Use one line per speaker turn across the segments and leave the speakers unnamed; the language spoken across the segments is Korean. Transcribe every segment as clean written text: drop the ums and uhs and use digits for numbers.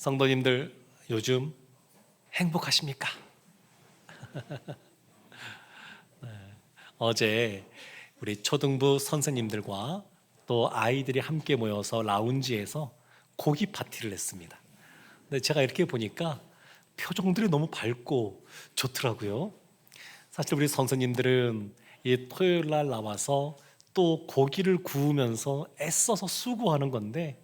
성도님들 요즘 행복하십니까? 어제 우리 초등부 선생님들과 또 아이들이 함께 모여서 라운지에서 고기 파티를 했습니다. 근데 제가 이렇게 보니까 표정들이 너무 밝고 좋더라고요. 사실 우리 선생님들은 이 토요일 날 나와서 또 고기를 구우면서 애써서 수고하는 건데,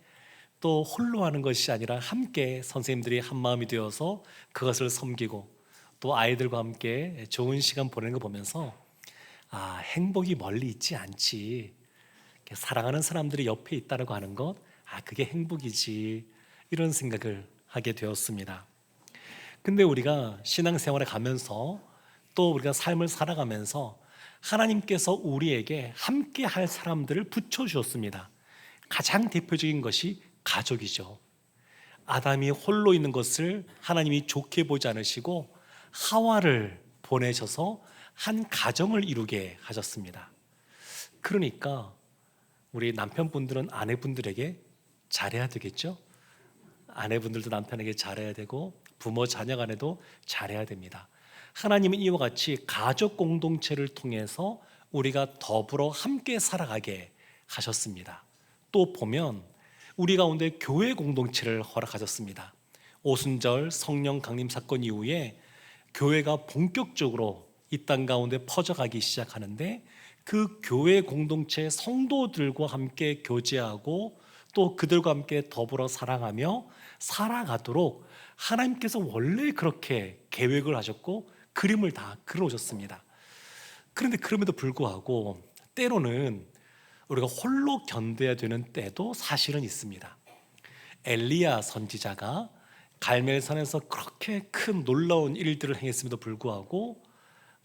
또 홀로 하는 것이 아니라 함께 선생님들이 한 마음이 되어서 그것을 섬기고 또 아이들과 함께 좋은 시간 보내는 거 보면서 행복이 멀리 있지 않지, 사랑하는 사람들이 옆에 있다고 하는 것, 그게 행복이지, 이런 생각을 하게 되었습니다. 근데 우리가 신앙생활에 가면서 또 우리가 삶을 살아가면서 하나님께서 우리에게 함께 할 사람들을 붙여주었습니다. 가장 대표적인 것이 가족이죠. 아담이 홀로 있는 것을 하나님이 좋게 보지 않으시고 하와를 보내셔서 한 가정을 이루게 하셨습니다. 그러니까 우리 남편분들은 아내분들에게 잘해야 되겠죠? 아내분들도 남편에게 잘해야 되고 부모 자녀 간에도 잘해야 됩니다. 하나님은 이와 같이 가족 공동체를 통해서 우리가 더불어 함께 살아가게 하셨습니다. 또 보면 우리 가운데 교회 공동체를 허락하셨습니다. 오순절 성령 강림 사건 이후에 교회가 본격적으로 이 땅 가운데 퍼져가기 시작하는데, 그 교회 공동체 성도들과 함께 교제하고 또 그들과 함께 더불어 사랑하며 살아가도록 하나님께서 원래 그렇게 계획을 하셨고 그림을 다 그려오셨습니다. 그런데 그럼에도 불구하고 때로는 우리가 홀로 견뎌야 되는 때도 사실은 있습니다. 엘리야 선지자가 갈멜산에서 그렇게 큰 놀라운 일들을 행했음에도 불구하고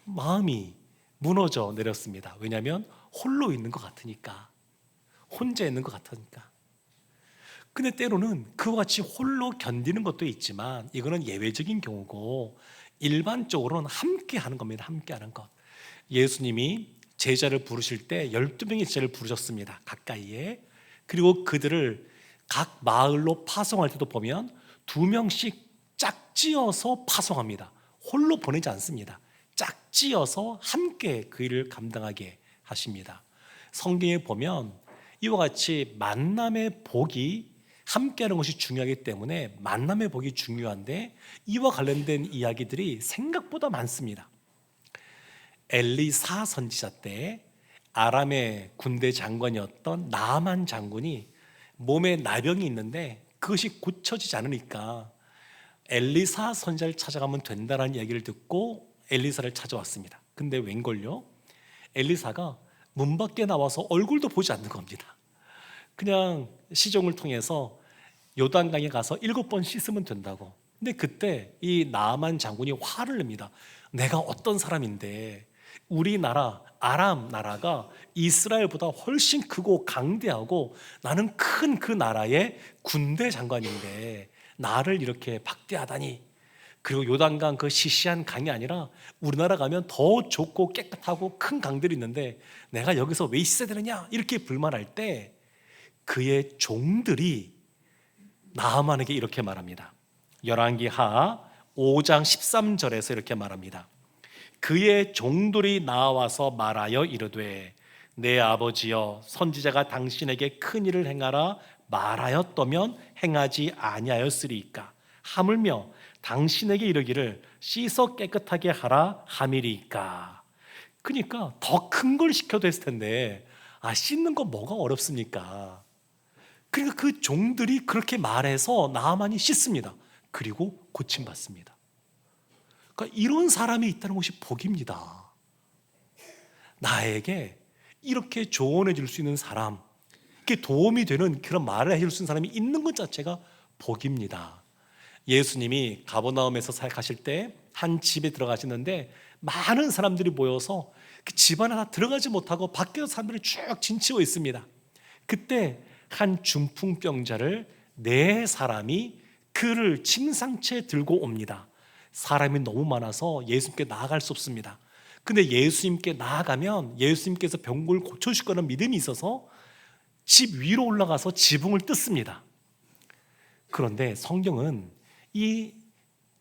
마음이 무너져 내렸습니다. 왜냐하면 홀로 있는 것 같으니까, 혼자 있는 것 같으니까. 근데 때로는 그와 같이 홀로 견디는 것도 있지만 이거는 예외적인 경우고, 일반적으로는 함께 하는 겁니다. 함께 하는 것. 예수님이 제자를 부르실 때 12명의 제자를 부르셨습니다. 가까이에. 그리고 그들을 각 마을로 파송할 때도 보면 2명씩 짝지어서 파송합니다. 홀로 보내지 않습니다. 짝지어서 함께 그 일을 감당하게 하십니다. 성경에 보면 이와 같이 만남의 복이 함께하는 것이 중요하기 때문에 만남의 복이 중요한데, 이와 관련된 이야기들이 생각보다 많습니다. 엘리사 선지자 때 아람의 군대 장관이었던 나아만 장군이 몸에 나병이 있는데 그것이 고쳐지지 않으니까 엘리사 선지자를 찾아가면 된다는 이야기를 듣고 엘리사를 찾아왔습니다. 근데 웬걸요? 엘리사가 문 밖에 나와서 얼굴도 보지 않는 겁니다. 그냥 시종을 통해서 요단강에 가서 7번 씻으면 된다고. 근데 그때 이 나아만 장군이 화를 냅니다. 내가 어떤 사람인데, 우리나라 아람 나라가 이스라엘보다 훨씬 크고 강대하고 나는 큰 그 나라의 군대 장관인데 나를 이렇게 박대하다니. 그리고 요단강 그 시시한 강이 아니라 우리나라 가면 더 좋고 깨끗하고 큰 강들이 있는데 내가 여기서 왜 있어야 되느냐, 이렇게 불만할 때 그의 종들이 나아만에게 이렇게 말합니다. 열왕기하 5장 13절에서 이렇게 말합니다. 그의 종들이 나와서 말하여 이르되 내 아버지여, 선지자가 당신에게 큰 일을 행하라 말하였더면 행하지 아니하였으리이까. 하물며 당신에게 이르기를 씻어 깨끗하게 하라 함이리이까. 그러니까 더 큰 걸 시켜도 했을 텐데 씻는 거 뭐가 어렵습니까? 그러니까 그 종들이 그렇게 말해서 나아만이 씻습니다. 그리고 고침받습니다. 그러니까 이런 사람이 있다는 것이 복입니다. 나에게 이렇게 조언해 줄 수 있는 사람, 이렇게 도움이 되는 그런 말을 해줄 수 있는 사람이 있는 것 자체가 복입니다. 예수님이 가버나움에서 사역하실 때 한 집에 들어가시는데 많은 사람들이 모여서 그 집 안에 다 들어가지 못하고 밖에서 사람들이 쭉 진치고 있습니다. 그때 한 중풍병자를 4사람이 그를 침상채 들고 옵니다. 사람이 너무 많아서 예수님께 나아갈 수 없습니다. 근데 예수님께 나아가면 예수님께서 병을 고쳐주실 거라는 믿음이 있어서 집 위로 올라가서 지붕을 뜯습니다. 그런데 성경은 이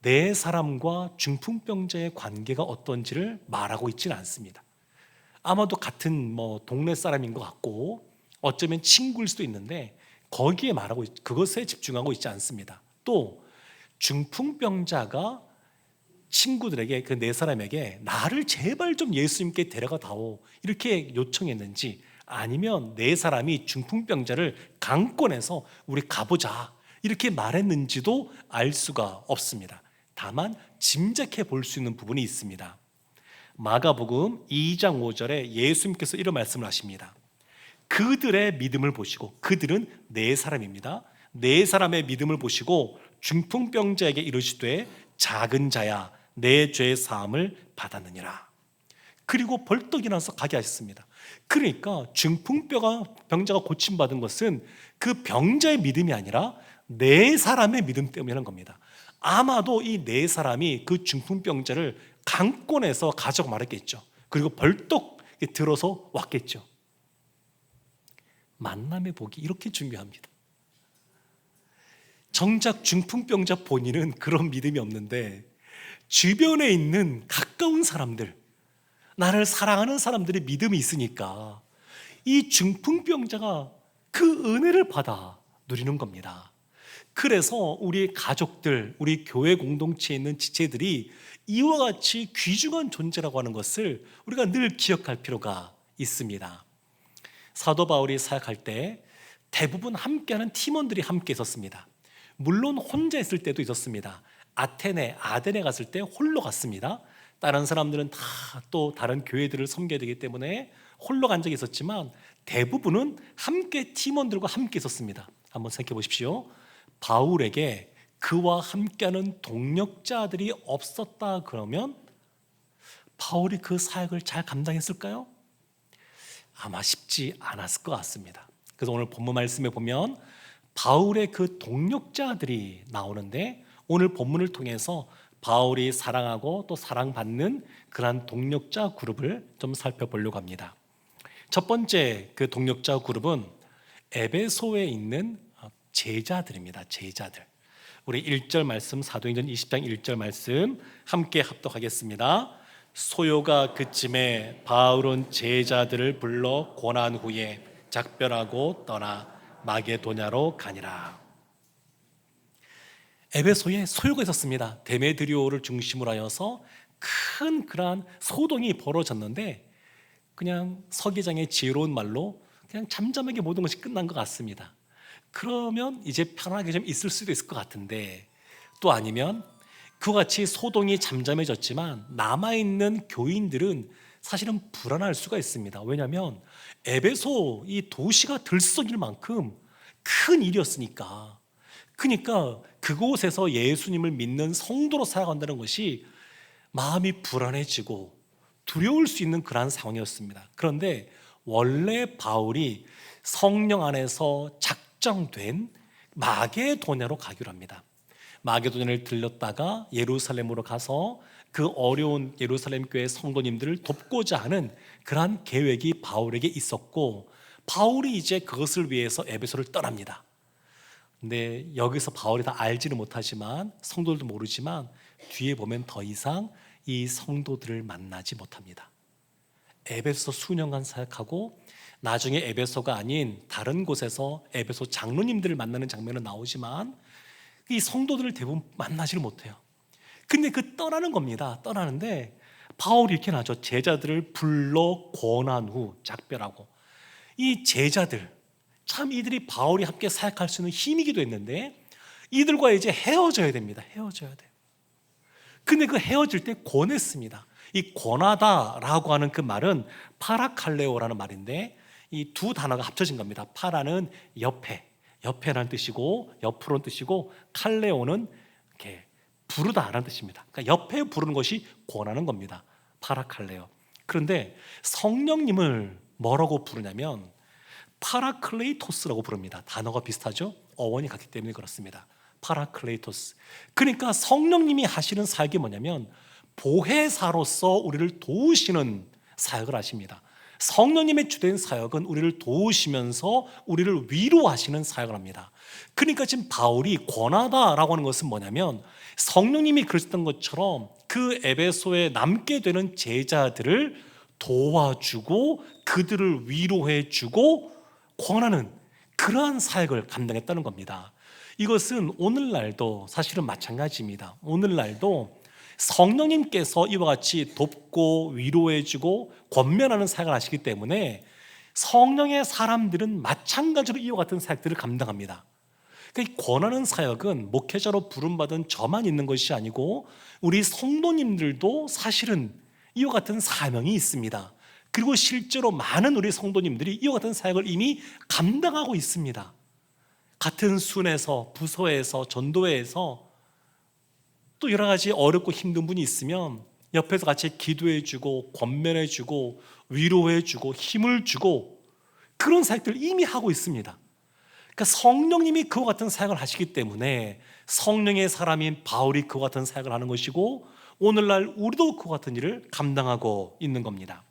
네 사람과 중풍병자의 관계가 어떤지를 말하고 있지는 않습니다. 아마도 같은 동네 사람인 것 같고 어쩌면 친구일 수도 있는데 거기에 그것에 집중하고 있지 않습니다. 또 중풍병자가 친구들에게 그 네 사람에게 나를 제발 좀 예수님께 데려가 다오 이렇게 요청했는지, 아니면 네 사람이 중풍병자를 강권해서 우리 가보자 이렇게 말했는지도 알 수가 없습니다. 다만 짐작해 볼 수 있는 부분이 있습니다. 마가복음 2장 5절에 예수님께서 이런 말씀을 하십니다. 그들의 믿음을 보시고, 그들은 네 사람입니다. 네 사람의 믿음을 보시고 중풍병자에게 이르시되 작은 자야 내 죄 사함을 받았느니라. 그리고 벌떡 일어나서 가게 하셨습니다. 그러니까 중풍병자가 고침받은 것은 그 병자의 믿음이 아니라 네 사람의 믿음 때문이라는 겁니다. 아마도 이 네 사람이 그 중풍병자를 강권해서 가져고 말했겠죠. 그리고 벌떡 들어서 왔겠죠. 만남의 복이 이렇게 중요합니다. 정작 중풍병자 본인은 그런 믿음이 없는데 주변에 있는 가까운 사람들, 나를 사랑하는 사람들의 믿음이 있으니까 이 중풍병자가 그 은혜를 받아 누리는 겁니다. 그래서 우리 가족들, 우리 교회 공동체에 있는 지체들이 이와 같이 귀중한 존재라고 하는 것을 우리가 늘 기억할 필요가 있습니다. 사도 바울이 사역할 때 대부분 함께하는 팀원들이 함께 있었습니다. 물론 혼자 있을 때도 있었습니다. 아데네 갔을 때 홀로 갔습니다. 다른 사람들은 다 또 다른 교회들을 섬겨야 되기 때문에 홀로 간 적이 있었지만 대부분은 함께 팀원들과 함께 있었습니다. 한번 생각해 보십시오. 바울에게 그와 함께하는 동력자들이 없었다 그러면 바울이 그 사역을 잘 감당했을까요? 아마 쉽지 않았을 것 같습니다. 그래서 오늘 본문 말씀에 보면 바울의 그 동력자들이 나오는데, 오늘 본문을 통해서 바울이 사랑하고 또 사랑받는 그러한 동력자 그룹을 좀 살펴보려고 합니다. 첫 번째 그 동력자 그룹은 에베소에 있는 제자들입니다. 제자들. 우리 1절 말씀, 사도행전 20장 1절 말씀 함께 합독하겠습니다. 소요가 그쯤에 바울은 제자들을 불러 고난 후에 작별하고 떠나 마게도냐로 가니라. 에베소에 소요가 있었습니다. 데메드리오를 중심으로 하여서 큰 그러한 소동이 벌어졌는데, 그냥 서기장의 지혜로운 말로 그냥 잠잠하게 모든 것이 끝난 것 같습니다. 그러면 이제 편하게 좀 있을 수도 있을 것 같은데, 또 아니면 그와 같이 소동이 잠잠해졌지만 남아있는 교인들은 사실은 불안할 수가 있습니다. 왜냐하면 에베소 이 도시가 들썩일 만큼 큰 일이었으니까. 그러니까 그곳에서 예수님을 믿는 성도로 살아간다는 것이 마음이 불안해지고 두려울 수 있는 그러한 상황이었습니다. 그런데 원래 바울이 성령 안에서 작정된 마게도냐로 가기로 합니다. 마게도냐를 들렸다가 예루살렘으로 가서 그 어려운 예루살렘 교회 성도님들을 돕고자 하는 그러한 계획이 바울에게 있었고, 바울이 이제 그것을 위해서 에베소를 떠납니다. 근데 여기서 바울이 다 알지는 못하지만, 성도들도 모르지만 뒤에 보면 더 이상 이 성도들을 만나지 못합니다. 에베소 수년간 사역하고 나중에 에베소가 아닌 다른 곳에서 에베소 장로님들을 만나는 장면은 나오지만 이 성도들을 대부분 만나지를 못해요. 근데 그 떠나는 겁니다. 떠나는데 바울이 이렇게 나죠. 제자들을 불러 권한 후 작별하고. 이 제자들, 참 이들이 바울이 함께 사역할 수 있는 힘이기도 했는데 이들과 이제 헤어져야 됩니다. 헤어져야 돼요. 근데 그 헤어질 때 권했습니다. 이 권하다라고 하는 그 말은 파라칼레오라는 말인데 이 두 단어가 합쳐진 겁니다. 파라는 옆에라는 뜻이고, 옆으로는 뜻이고, 칼레오는 이렇게 부르다라는 뜻입니다. 그러니까 옆에 부르는 것이 권하는 겁니다. 파라칼레오. 그런데 성령님을 뭐라고 부르냐면 파라클레이토스라고 부릅니다. 단어가 비슷하죠? 어원이 같기 때문에 그렇습니다. 파라클레이토스. 그러니까 성령님이 하시는 사역이 뭐냐면 보혜사로서 우리를 도우시는 사역을 하십니다. 성령님의 주된 사역은 우리를 도우시면서 우리를 위로하시는 사역을 합니다. 그러니까 지금 바울이 권하다라고 하는 것은 뭐냐면 성령님이 그러셨던 것처럼 그 에베소에 남게 되는 제자들을 도와주고 그들을 위로해주고 권하는 그러한 사역을 감당했다는 겁니다. 이것은 오늘날도 사실은 마찬가지입니다. 오늘날도 성령님께서 이와 같이 돕고 위로해주고 권면하는 사역을 하시기 때문에 성령의 사람들은 마찬가지로 이와 같은 사역들을 감당합니다. 그러니까 이 권하는 사역은 목회자로 부름받은 저만 있는 것이 아니고 우리 성도님들도 사실은 이와 같은 사명이 있습니다. 그리고 실제로 많은 우리 성도님들이 이와 같은 사역을 이미 감당하고 있습니다. 같은 순에서, 부서에서, 전도회에서 또 여러 가지 어렵고 힘든 분이 있으면 옆에서 같이 기도해주고 권면해주고 위로해주고 힘을 주고 그런 사역들을 이미 하고 있습니다. 그러니까 성령님이 그와 같은 사역을 하시기 때문에 성령의 사람인 바울이 그와 같은 사역을 하는 것이고 오늘날 우리도 그와 같은 일을 감당하고 있는 겁니다.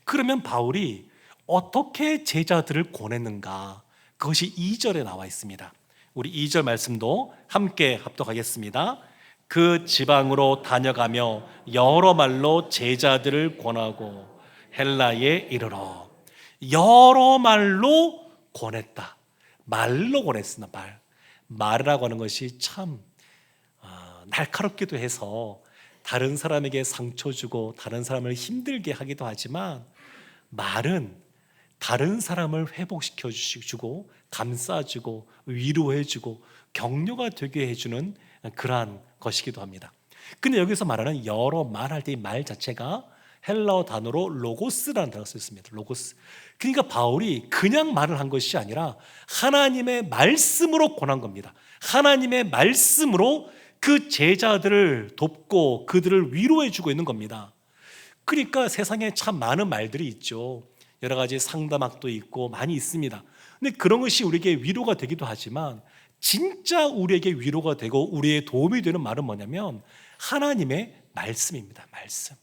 그러면 바울이 어떻게 제자들을 권했는가? 그것이 2절에 나와 있습니다. 우리 2절 말씀도 함께 합독하겠습니다. 그 지방으로 다녀가며 여러 말로 제자들을 권하고 헬라에 이르러. 여러 말로 권했다. 말로 권했습니다. 말이라고 하는 것이 참 날카롭기도 해서 다른 사람에게 상처 주고 다른 사람을 힘들게 하기도 하지만 말은 다른 사람을 회복시켜 주고 감싸주고 위로해주고 격려가 되게 해주는 그러한 것이기도 합니다. 근데 여기서 말하는 여러 말할 때 이 말 자체가 헬라어 단어로 로고스라는 단어가 쓰였습니다. 로고스. 그러니까 바울이 그냥 말을 한 것이 아니라 하나님의 말씀으로 권한 겁니다. 하나님의 말씀으로 그 제자들을 돕고 그들을 위로해주고 있는 겁니다. 그러니까 세상에 참 많은 말들이 있죠. 여러 가지 상담학도 있고 많이 있습니다. 근데 그런 것이 우리에게 위로가 되기도 하지만 진짜 우리에게 위로가 되고 우리의 도움이 되는 말은 뭐냐면 하나님의 말씀입니다. 말씀.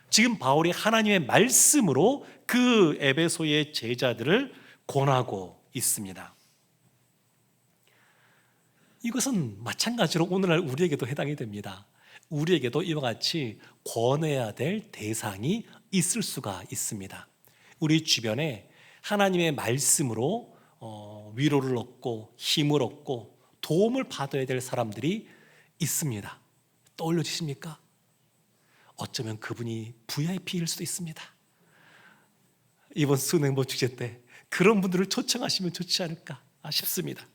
지금 바울이 하나님의 말씀으로 그 에베소의 제자들을 권하고 있습니다. 이것은 마찬가지로 오늘날 우리에게도 해당이 됩니다. 우리에게도 이와 같이 권해야 될 대상이 있을 수가 있습니다. 우리 주변에 하나님의 말씀으로 위로를 얻고 힘을 얻고 도움을 받아야 될 사람들이 있습니다. 떠올려지십니까? 어쩌면 그분이 VIP일 수도 있습니다. 이번 수능보 축제 때 그런 분들을 초청하시면 좋지 않을까 싶습니다.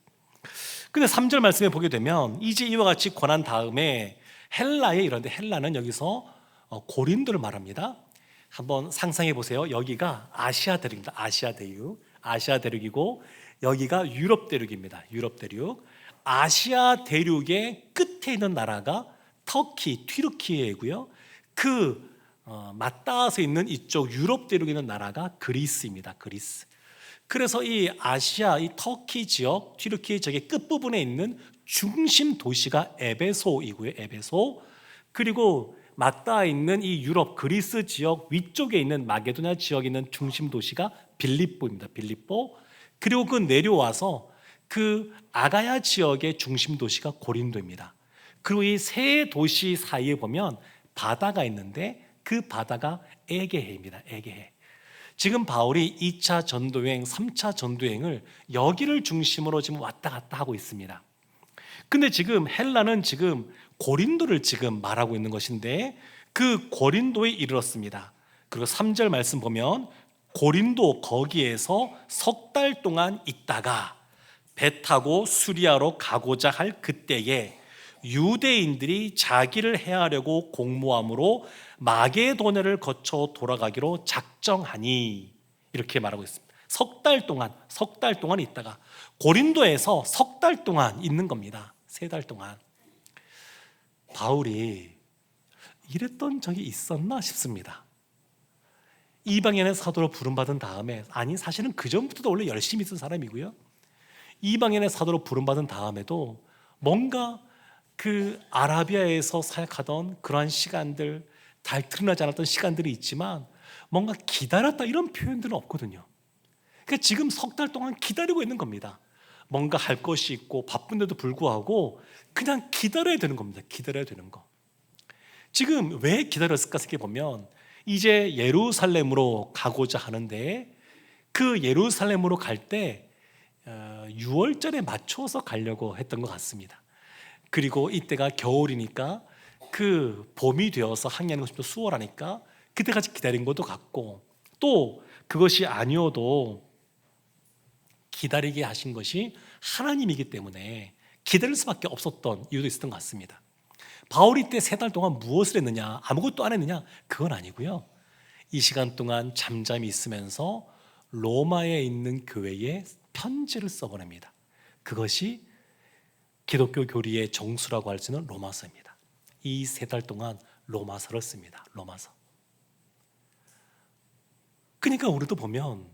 근데 3절 말씀에 보게 되면 이제 이와 같이 권한 다음에 헬라에 이런데 헬라는 여기서 고린도를 말합니다. 한번 상상해 보세요. 여기가 아시아 대륙입니다. 아시아 대륙. 아시아 대륙이고 여기가 유럽 대륙입니다. 유럽 대륙. 아시아 대륙의 끝에 있는 나라가 터키, 튀르키예고요. 그 맞닿아서 있는 이쪽 유럽 대륙에 있는 나라가 그리스입니다. 그리스. 그래서 이 아시아, 이 터키 지역, 튀르키 지역의 끝부분에 있는 중심 도시가 에베소이고요. 에베소. 그리고 맞닿아 있는 이 유럽 그리스 지역 위쪽에 있는 마게도냐 지역에 있는 중심 도시가 빌립보입니다. 빌립보. 그리고 그 내려와서 그 아가야 지역의 중심 도시가 고린도입니다. 그리고 이 세 도시 사이에 보면 바다가 있는데 그 바다가 에게해입니다. 에게해. 지금 바울이 2차 전도여행, 3차 전도여행을 여기를 중심으로 지금 왔다 갔다 하고 있습니다. 근데 지금 헬라는 지금 고린도를 지금 말하고 있는 것인데 그 고린도에 이르렀습니다. 그리고 3절 말씀 보면 고린도 거기에서 석 달 동안 있다가 배 타고 수리아로 가고자 할 그때에 유대인들이 자기를 해하려고 공모함으로 마게도냐를 거쳐 돌아가기로 작정하니 이렇게 말하고 있습니다. 석 달 동안 있다가 고린도에서 석 달 동안 있는 겁니다. 3달 동안. 바울이 이랬던 적이 있었나 싶습니다. 이방인의 사도로 부름받은 다음에, 아니 사실은 그 전부터도 원래 열심히 있던 사람이고요, 이방인의 사도로 부름받은 다음에도 뭔가 그 아라비아에서 사역하던 그러한 시간들, 달트나지 않았던 시간들이 있지만 뭔가 기다렸다 이런 표현들은 없거든요. 그러니까 지금 석 달 동안 기다리고 있는 겁니다. 뭔가 할 것이 있고 바쁜데도 불구하고 그냥 기다려야 되는 겁니다. 기다려야 되는 거. 지금 왜 기다렸을까 생각해 보면 이제 예루살렘으로 가고자 하는데 그 예루살렘으로 갈 때 6월절에 맞춰서 가려고 했던 것 같습니다. 그리고 이때가 겨울이니까 그 봄이 되어서 항해하는 것이 또 수월하니까 그때까지 기다린 것도 같고, 또 그것이 아니어도 기다리게 하신 것이 하나님이기 때문에 기다릴 수밖에 없었던 이유도 있었던 것 같습니다. 바울이 때 3달 동안 무엇을 했느냐? 아무것도 안 했느냐? 그건 아니고요. 이 시간 동안 잠잠히 있으면서 로마에 있는 교회에 편지를 써보냅니다. 그것이 기독교 교리의 정수라고 할 수 있는 로마서입니다. 이 3달 동안 로마서를 씁니다. 로마서. 그러니까 우리도 보면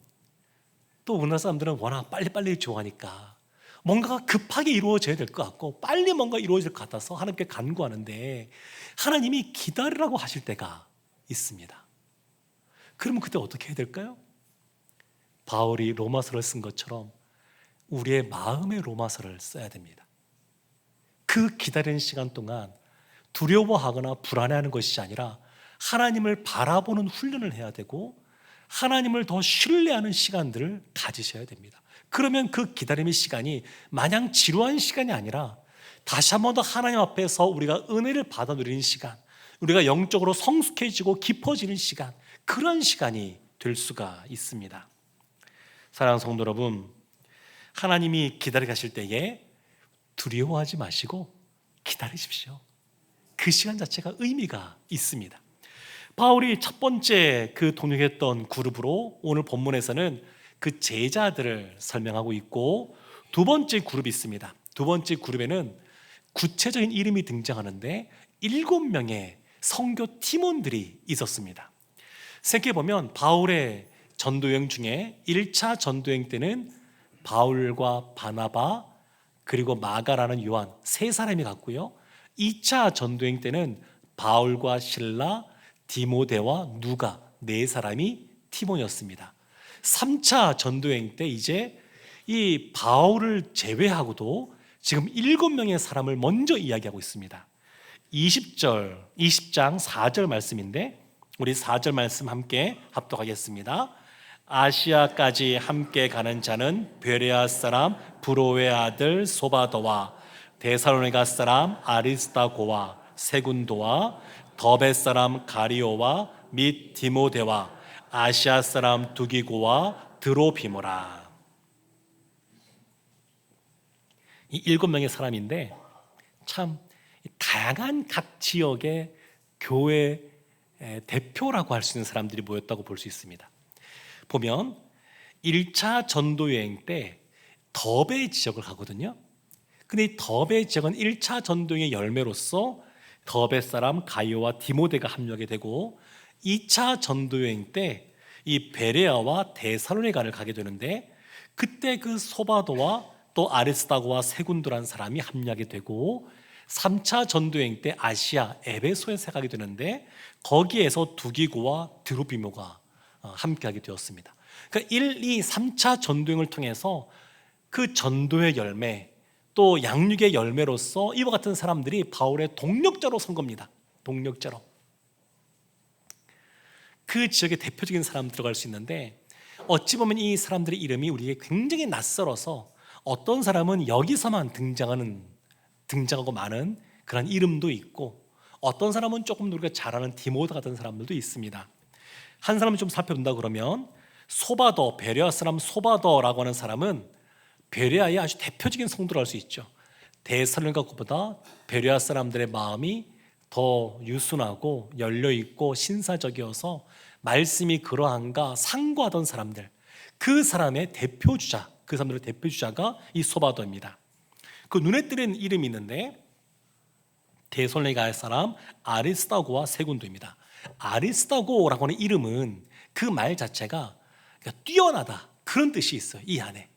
또 우리나라 사람들은 워낙 빨리빨리 좋아하니까 뭔가가 급하게 이루어져야 될 것 같고 빨리 뭔가 이루어질 것 같아서 하나님께 간구하는데 하나님이 기다리라고 하실 때가 있습니다. 그러면 그때 어떻게 해야 될까요? 바울이 로마서를 쓴 것처럼 우리의 마음의 로마서를 써야 됩니다. 그 기다리는 시간 동안 두려워하거나 불안해하는 것이 아니라 하나님을 바라보는 훈련을 해야 되고 하나님을 더 신뢰하는 시간들을 가지셔야 됩니다. 그러면 그 기다림의 시간이 마냥 지루한 시간이 아니라 다시 한 번 더 하나님 앞에서 우리가 은혜를 받아 누리는 시간, 우리가 영적으로 성숙해지고 깊어지는 시간, 그런 시간이 될 수가 있습니다. 사랑하는 성도 여러분, 하나님이 기다리게 하실 때에 두려워하지 마시고 기다리십시오. 그 시간 자체가 의미가 있습니다. 바울이 첫 번째 그 동역했던 그룹으로 오늘 본문에서는 그 제자들을 설명하고 있고, 두 번째 그룹이 있습니다. 두 번째 그룹에는 구체적인 이름이 등장하는데 7명의 선교 팀원들이 있었습니다. 생각해보면 바울의 전도여행 중에 1차 전도여행 때는 바울과 바나바 그리고 마가라는 요한 3사람이 갔고요. 2차 전도여행 때는 바울과 실라, 디모데와 누가 4사람이 팀원이었습니다. 3차 전도여행 때 이제 이 바울을 제외하고도 지금 7명의 사람을 먼저 이야기하고 있습니다. 20장 4절 말씀인데 우리 4절 말씀 함께 합독하겠습니다. 아시아까지 함께 가는 자는 베레아 사람 브로의 아들 소바도와 데살로니가 사람 아리스다고와 세군도와 더베 사람 가리오와 및 디모데와 아시아 사람 두기고와 드로비모라. 이 7명의 사람인데 참 다양한 각 지역의 교회 대표라고 할 수 있는 사람들이 모였다고 볼 수 있습니다. 보면 1차 전도여행 때 더베 지역을 가거든요. 근데 이 더베 지역은 1차 전도여행의 열매로서 더베 사람 가이오와 디모데가 합류하게 되고, 2차 전도여행 때 이 베레아와 데살로니가를 가게 되는데 그때 그 소바도와 또 아리스다고와 세군도라는 사람이 합류하게 되고, 3차 전도여행 때 아시아 에베소에서 가게 되는데 거기에서 두기고와 드로비모가 함께하게 되었습니다. 그러니까 1, 2, 3차 전도여행을 통해서 그 전도의 열매 또 양육의 열매로서 이와 같은 사람들이 바울의 동력자로 선 겁니다. 동력자로. 그 지역의 대표적인 사람 들어갈 수 있는데 어찌 보면 이 사람들의 이름이 우리에게 굉장히 낯설어서 어떤 사람은 여기서만 등장하고 많은 그런 이름도 있고, 어떤 사람은 조금 우리가 잘 아는 디모데 같은 사람들도 있습니다. 한 사람을 좀 살펴본다 그러면 소바더, 베레아 사람 소바더라고 하는 사람은 베레아의 아주 대표적인 성도를 알 수 있죠. 데살로니가보다 베레아 사람들의 마음이 더 유순하고 열려있고 신사적이어서 말씀이 그러한가 상고하던 사람들, 그 사람의 대표주자, 그 사람들의 대표주자가 이 소바더입니다. 그 눈에 띄는 이름이 있는데 데살로니가 사람 아리스다고와 세군도입니다. 아리스다고라고 하는 이름은 그 말 자체가 뛰어나다 그런 뜻이 있어요. 이 안에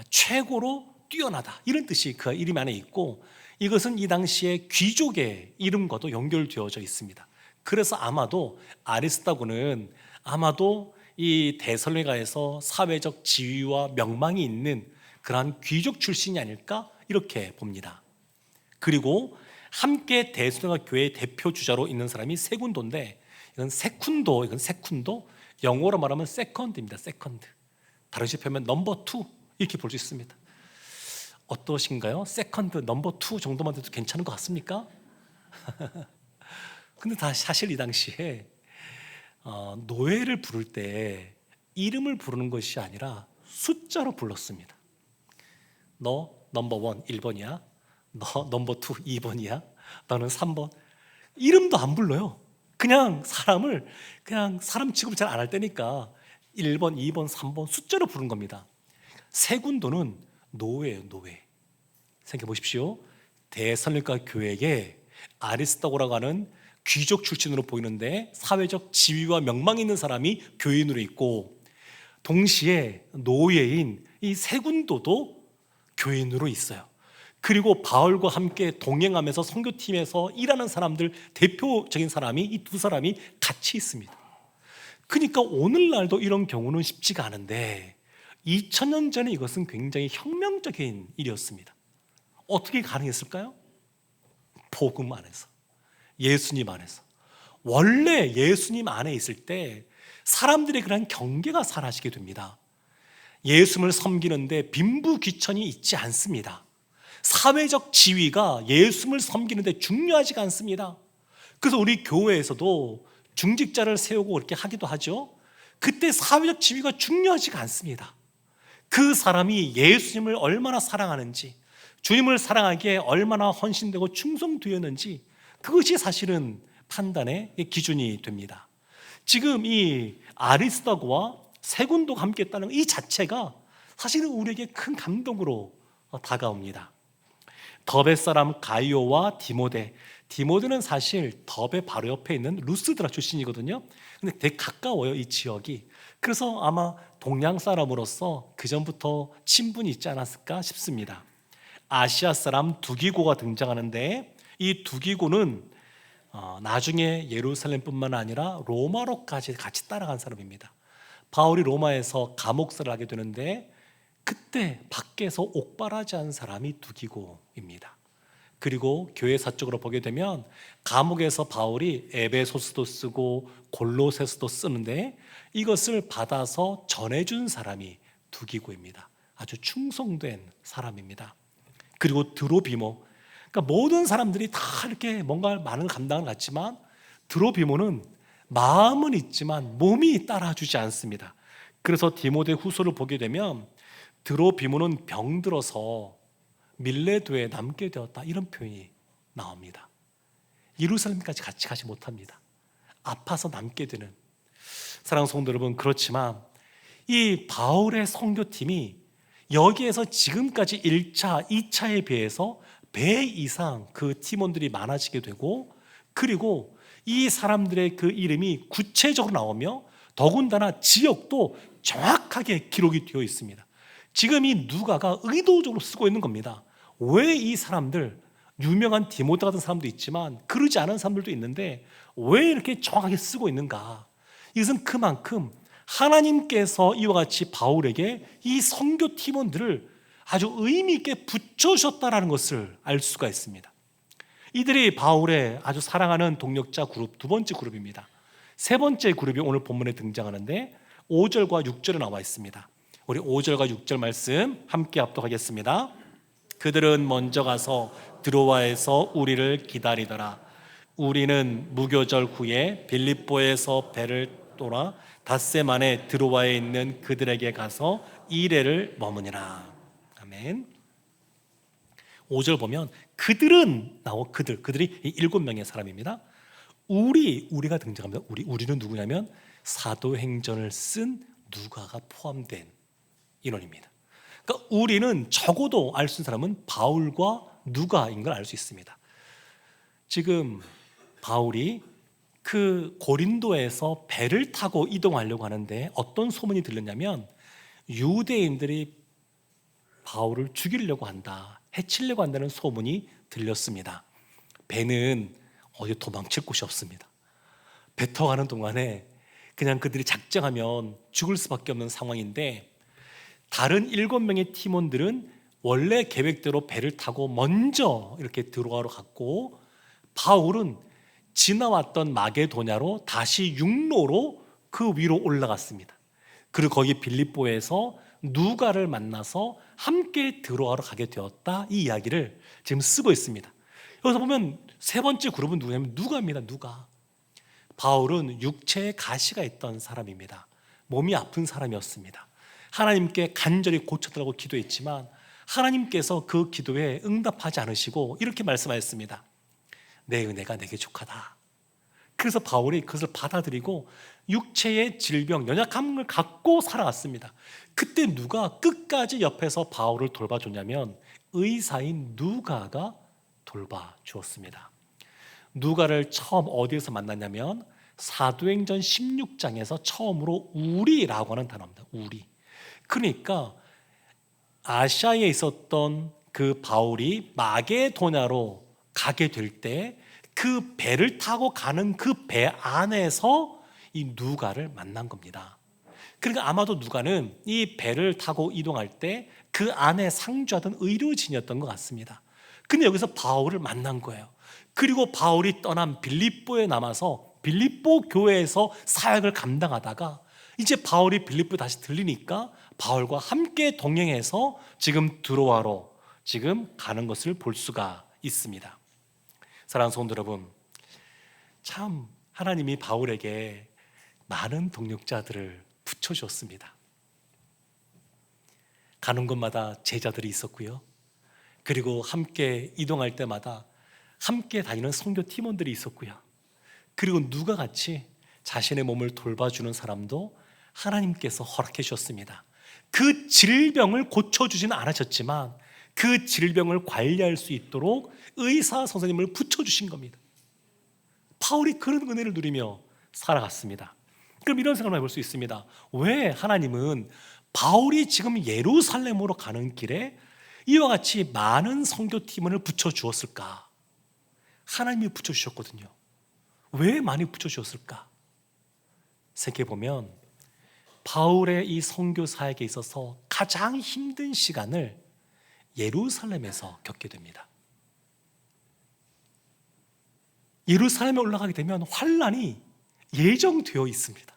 최고로 뛰어나다 이런 뜻이 그 이름 안에 있고, 이것은 이 당시에 귀족의 이름과도 연결되어져 있습니다. 그래서 아마도 아리스타고는 아마도 이 데살로니가에서 사회적 지위와 명망이 있는 그러한 귀족 출신이 아닐까 이렇게 봅니다. 그리고 함께 데살로니가 교회의 대표 주자로 있는 사람이 세군도인데, 이건 세쿤도, 영어로 말하면 세컨드입니다. 세컨드. 다르게 표현하면 넘버 투 이렇게 볼 수 있습니다. 어떠신가요? 세컨드, 넘버 투 정도만 돼도 괜찮은 것 같습니까? 근데 사실 이 당시에 노예를 부를 때 이름을 부르는 것이 아니라 숫자로 불렀습니다. 너 넘버 원 1번이야. 너 넘버 투 2번이야. 너는 3번. 이름도 안 불러요. 그냥 사람 취급을 잘 안 할 때니까 1번, 2번, 3번 숫자로 부른 겁니다. 세군도는 노예예요, 노예. 생각해 보십시오. 데살로니가 교회에 아리스타고라고 하는 귀족 출신으로 보이는데 사회적 지위와 명망이 있는 사람이 교인으로 있고, 동시에 노예인 이 세군도도 교인으로 있어요. 그리고 바울과 함께 동행하면서 선교팀에서 일하는 사람들 대표적인 사람이 이 두 사람이 같이 있습니다. 그러니까 오늘날도 이런 경우는 쉽지가 않은데 2000년 전에 이것은 굉장히 혁명적인 일이었습니다. 어떻게 가능했을까요? 복음 안에서, 예수님 안에서. 원래 예수님 안에 있을 때 사람들의 그런 경계가 사라지게 됩니다. 예수님을 섬기는데 빈부귀천이 있지 않습니다. 사회적 지위가 예수님을 섬기는데 중요하지가 않습니다. 그래서 우리 교회에서도 중직자를 세우고 그렇게 하기도 하죠. 그때 사회적 지위가 중요하지가 않습니다. 그 사람이 예수님을 얼마나 사랑하는지, 주님을 사랑하기에 얼마나 헌신되고 충성되었는지, 그것이 사실은 판단의 기준이 됩니다. 지금 이 아리스타고와 세군도가 함께 했다는 이 자체가 사실은 우리에게 큰 감동으로 다가옵니다. 더베 사람 가이오와 디모데는 사실 더베 바로 옆에 있는 루스드라 출신이거든요. 근데 되게 가까워요, 이 지역이. 그래서 아마 동양 사람으로서 그 전부터 친분이 있지 않았을까 싶습니다. 아시아 사람 두기고가 등장하는데, 이 두기고는 나중에 예루살렘뿐만 아니라 로마로까지 같이 따라간 사람입니다. 바울이 로마에서 감옥살을 하게 되는데 그때 밖에서 옥발하지 않은 사람이 두기고입니다. 그리고 교회 사적으로 보게 되면 감옥에서 바울이 에베소스도 쓰고 골로새서도 쓰는데 이것을 받아서 전해준 사람이 두기고입니다. 아주 충성된 사람입니다. 그리고 드로비모, 그러니까 모든 사람들이 다 이렇게 뭔가 많은 감당을 갖지만 드로비모는 마음은 있지만 몸이 따라주지 않습니다. 그래서 디모데 후서를 보게 되면 드로비모는 병들어서 밀레도에 남게 되었다, 이런 표현이 나옵니다. 예루살렘까지 같이 가지 못합니다. 아파서 남게 되는. 사랑하는 성도 여러분, 그렇지만 이 바울의 선교팀이 여기에서 지금까지 1차, 2차에 비해서 배 이상 그 팀원들이 많아지게 되고, 그리고 이 사람들의 그 이름이 구체적으로 나오며 더군다나 지역도 정확하게 기록이 되어 있습니다. 지금 이 누가가 의도적으로 쓰고 있는 겁니다. 왜 이 사람들, 유명한 디모데 같은 사람도 있지만 그러지 않은 사람들도 있는데 왜 이렇게 정확하게 쓰고 있는가? 이것은 그만큼 하나님께서 이와 같이 바울에게 이 선교 팀원들을 아주 의미 있게 붙여주셨다는 것을 알 수가 있습니다. 이들이 바울의 아주 사랑하는 동력자 그룹, 두 번째 그룹입니다. 세 번째 그룹이 오늘 본문에 등장하는데 5절과 6절에 나와 있습니다. 우리 5절과 6절 말씀 함께 합독하겠습니다. 그들은 먼저 가서 드로아에서 우리를 기다리더라. 우리는 무교절 후에 빌립보에서 배를 떠나 닷새 만에 드로아에 있는 그들에게 가서 이레를 머무니라. 아멘. 5절 보면 그들은 나오, 그들이 7명의 사람입니다. 우리가 등장합니다. 우리는 누구냐면 사도행전을 쓴 누가가 포함된 인원입니다. 그러니까 우리는 적어도 알 수 있는 사람은 바울과 누가인 걸 알 수 있습니다. 지금 바울이 그 고린도에서 배를 타고 이동하려고 하는데 어떤 소문이 들렸냐면 유대인들이 바울을 죽이려고 한다, 해치려고 한다는 소문이 들렸습니다. 배는 어디 도망칠 곳이 없습니다. 뱉어가는 동안에 그냥 그들이 작정하면 죽을 수밖에 없는 상황인데, 다른 7명의 팀원들은 원래 계획대로 배를 타고 먼저 이렇게 들어가러 갔고, 바울은 지나왔던 마게도냐로 다시 육로로 그 위로 올라갔습니다. 그리고 거기 빌립보에서 누가를 만나서 함께 들어가러 가게 되었다, 이 이야기를 지금 쓰고 있습니다. 여기서 보면 세 번째 그룹은 누구냐면 누가입니다. 누가. 바울은 육체에 가시가 있던 사람입니다. 몸이 아픈 사람이었습니다. 하나님께 간절히 고쳐달라고 기도했지만 하나님께서 그 기도에 응답하지 않으시고 이렇게 말씀하셨습니다. 내 은혜가 내게 족하다. 그래서 바울이 그것을 받아들이고 육체의 질병, 연약함을 갖고 살아갔습니다. 그때 누가 끝까지 옆에서 바울을 돌봐줬냐면 의사인 누가가 돌봐주었습니다. 누가를 처음 어디에서 만났냐면 사도행전 16장에서 처음으로 우리라고 하는 단어입니다. 우리. 그러니까 아시아에 있었던 그 바울이 마게도냐로 가게 될 때 그 배를 타고 가는 그 배 안에서 이 누가를 만난 겁니다. 그러니까 아마도 누가는 이 배를 타고 이동할 때 그 안에 상주하던 의료진이었던 것 같습니다. 근데 여기서 바울을 만난 거예요. 그리고 바울이 떠난 빌립보에 남아서 빌립보 교회에서 사역을 감당하다가 이제 바울이 빌립보에 다시 들리니까 바울과 함께 동행해서 지금 드로아로 지금 가는 것을 볼 수가 있습니다. 사랑하는 성도 여러분, 참 하나님이 바울에게 많은 동력자들을 붙여주었습니다. 가는 곳마다 제자들이 있었고요, 그리고 함께 이동할 때마다 함께 다니는 선교 팀원들이 있었고요, 그리고 누가 같이 자신의 몸을 돌봐주는 사람도 하나님께서 허락해 주셨습니다. 그 질병을 고쳐주지는 않으셨지만 그 질병을 관리할 수 있도록 의사 선생님을 붙여주신 겁니다. 바울이 그런 은혜를 누리며 살아갔습니다. 그럼 이런 생각을 해볼 수 있습니다. 왜 하나님은 바울이 지금 예루살렘으로 가는 길에 이와 같이 많은 선교팀원을 붙여주었을까? 하나님이 붙여주셨거든요. 왜 많이 붙여주었을까? 생각해보면 바울의 이 선교 사역에 있어서 가장 힘든 시간을 예루살렘에서 겪게 됩니다. 예루살렘에 올라가게 되면 환란이 예정되어 있습니다.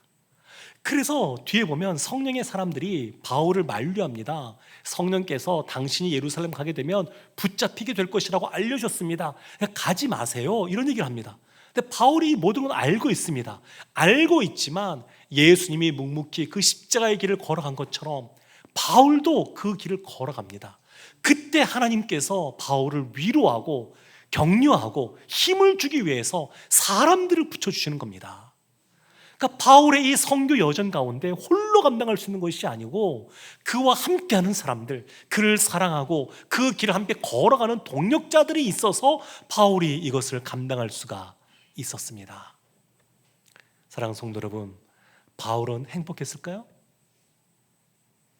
그래서 뒤에 보면 성령의 사람들이 바울을 만류합니다. 성령께서 당신이 예루살렘 가게 되면 붙잡히게 될 것이라고 알려줬습니다. 가지 마세요, 이런 얘기를 합니다. 근데 바울이 모든 걸 알고 있습니다. 알고 있지만 예수님이 묵묵히 그 십자가의 길을 걸어간 것처럼 바울도 그 길을 걸어갑니다. 그때 하나님께서 바울을 위로하고 격려하고 힘을 주기 위해서 사람들을 붙여주시는 겁니다. 그러니까 바울의 이 선교 여정 가운데 홀로 감당할 수 있는 것이 아니고 그와 함께하는 사람들, 그를 사랑하고 그 길을 함께 걸어가는 동력자들이 있어서 바울이 이것을 감당할 수가 있었습니다. 사랑하는 성도 여러분, 바울은 행복했을까요?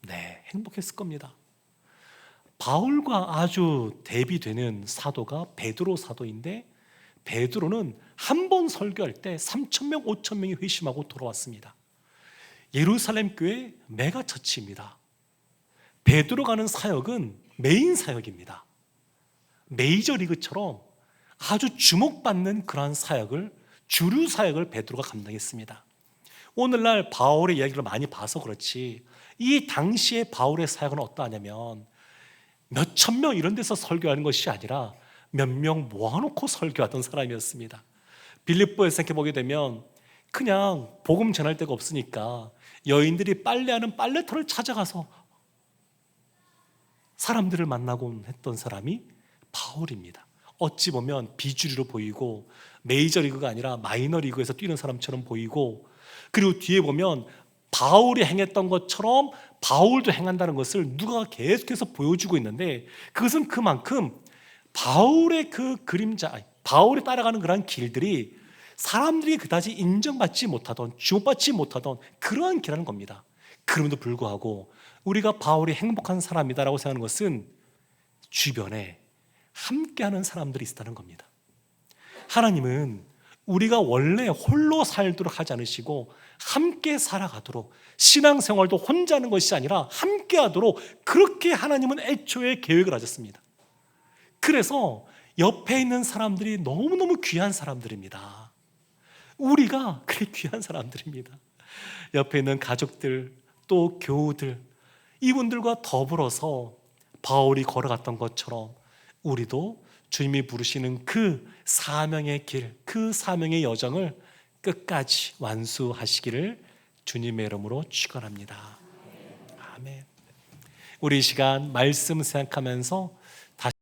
네, 행복했을 겁니다. 바울과 아주 대비되는 사도가 베드로 사도인데, 베드로는 한 번 설교할 때 3,000명, 5,000명이 회심하고 돌아왔습니다. 예루살렘 교회 메가처치입니다. 베드로가 하는 사역은 메인 사역입니다. 메이저리그처럼 아주 주목받는 그러한 사역을, 주류 사역을 베드로가 감당했습니다. 오늘날 바울의 이야기를 많이 봐서 그렇지 이 당시에 바울의 사역은 어떠하냐면 몇 천 명 이런 데서 설교하는 것이 아니라 몇 명 모아놓고 설교하던 사람이었습니다. 빌립보에서 생각해보게 되면 그냥 복음 전할 데가 없으니까 여인들이 빨래하는 빨래터를 찾아가서 사람들을 만나곤 했던 사람이 바울입니다. 어찌 보면 비주류로 보이고 메이저리그가 아니라 마이너리그에서 뛰는 사람처럼 보이고, 그리고 뒤에 보면 바울이 행했던 것처럼 바울도 행한다는 것을 누가 계속해서 보여주고 있는데, 그것은 그만큼 바울의 그 그림자, 바울이 따라가는 그러한 길들이 사람들이 그다지 인정받지 못하던, 주목받지 못하던 그러한 길이라는 겁니다. 그럼에도 불구하고 우리가 바울이 행복한 사람이다라고 생각하는 것은 주변에 함께하는 사람들이 있다는 겁니다. 하나님은 우리가 원래 홀로 살도록 하지 않으시고 함께 살아가도록, 신앙생활도 혼자 하는 것이 아니라 함께 하도록 그렇게 하나님은 애초에 계획을 하셨습니다. 그래서 옆에 있는 사람들이 너무너무 귀한 사람들입니다. 우리가 그렇게 귀한 사람들입니다. 옆에 있는 가족들, 또 교우들, 이분들과 더불어서 바울이 걸어갔던 것처럼 우리도 주님이 부르시는 그 사명의 길, 그 사명의 여정을 끝까지 완수하시기를 주님의 이름으로 축원합니다. 아멘. 우리 이 시간 말씀 생각하면서